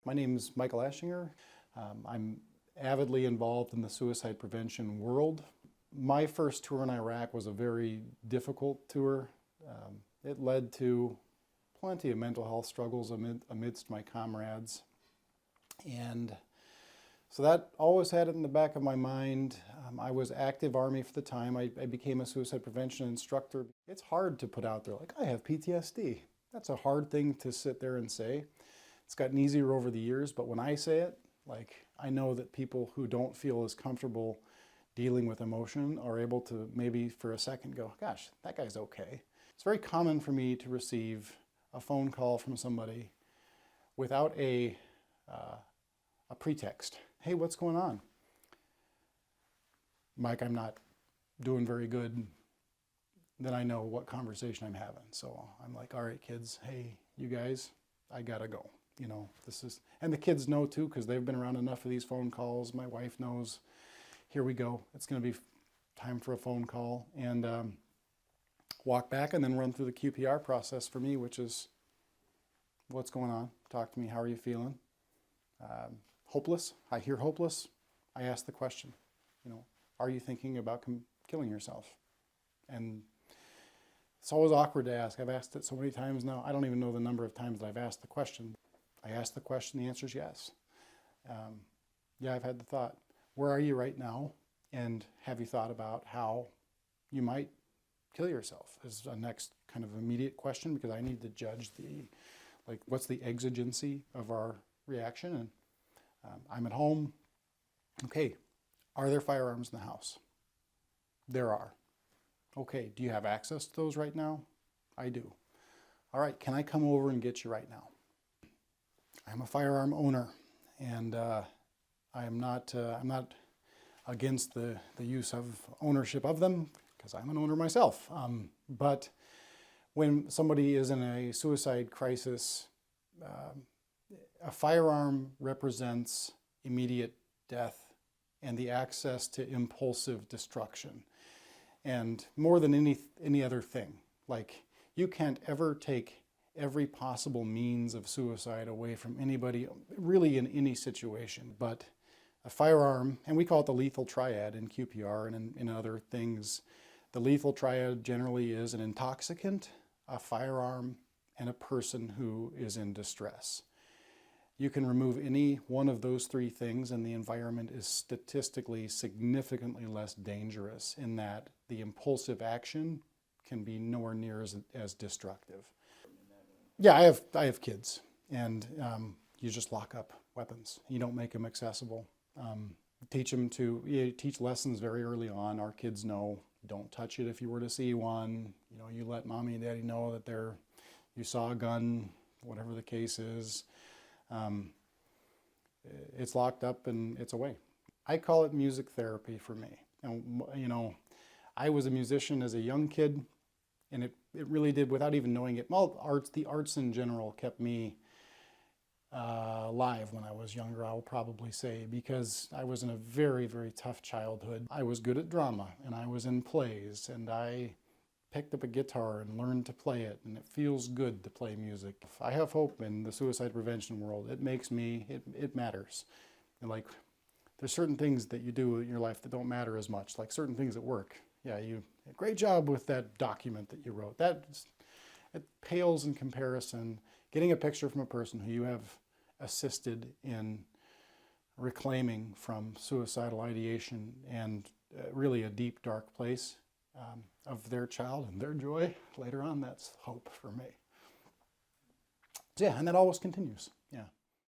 My name is Michael Aschinger. I'm avidly involved in the suicide prevention world. My first tour in Iraq was a very difficult tour. It led to plenty of mental health struggles amidst my comrades. And so that always had it in the back of my mind. I was active Army for the time. I became a suicide prevention instructor. It's hard to put out there, like, I have PTSD. That's a hard thing to sit there and say. It's gotten easier over the years, but when I say it, like, I know that people who don't feel as comfortable dealing with emotion are able to maybe for a second go, gosh, that guy's okay. It's very common for me to receive a phone call from somebody without a pretext. Hey, what's going on? Mike, I'm not doing very good. Then I know what conversation I'm having. So I'm like, all right, kids, hey, you guys, I gotta go. You know, this is, and the kids know too, because they've been around enough of these phone calls. My wife knows, here we go. It's gonna be time for a phone call. And walk back and then run through the QPR process for me, which is, what's going on? Talk to me, how are you feeling? Hopeless, I hear hopeless. I ask the question, you know, are you thinking about killing yourself? And it's always awkward to ask. I've asked it so many times now. I don't even know the number of times that I've asked the question. I ask the question, the answer is yes. Yeah, I've had the thought, where are you right now? And have you thought about how you might kill yourself? Is a next kind of immediate question, because I need to judge like, what's the exigency of our reaction? And I'm at home. Okay, are there firearms in the house? There are. Okay, do you have access to those right now? I do. All right, can I come over and get you right now? I'm a firearm owner, and I'm not against the use of ownership of them, because I'm an owner myself. But when somebody is in a suicide crisis, a firearm represents immediate death and the access to impulsive destruction. And more than any other thing, like, you can't ever take every possible means of suicide away from anybody, really in any situation. But a firearm, and we call it the lethal triad in QPR and in other things, the lethal triad generally is an intoxicant, a firearm, and a person who is in distress. You can remove any one of those three things and the environment is statistically significantly less dangerous, in that the impulsive action can be nowhere near as destructive. Yeah, I have kids, and you just lock up weapons. You don't make them accessible. You teach lessons very early on. Our kids know, don't touch it if you were to see one. You know, you let mommy and daddy know that you saw a gun, whatever the case is. It's locked up and it's away. I call it music therapy for me. And, you know, I was a musician as a young kid, and it really did, without even knowing it. Well, the arts in general kept me alive when I was younger, I will probably say, because I was in a very, very tough childhood. I was good at drama, and I was in plays, and I picked up a guitar and learned to play it, and it feels good to play music. I have hope in the suicide prevention world. It makes me, it matters. And like, there's certain things that you do in your life that don't matter as much, like certain things at work. Yeah, great job with that document that you wrote. It pales in comparison. Getting a picture from a person who you have assisted in reclaiming from suicidal ideation and really a deep, dark place of their child and their joy later on, that's hope for me. So yeah, and that always continues. Yeah.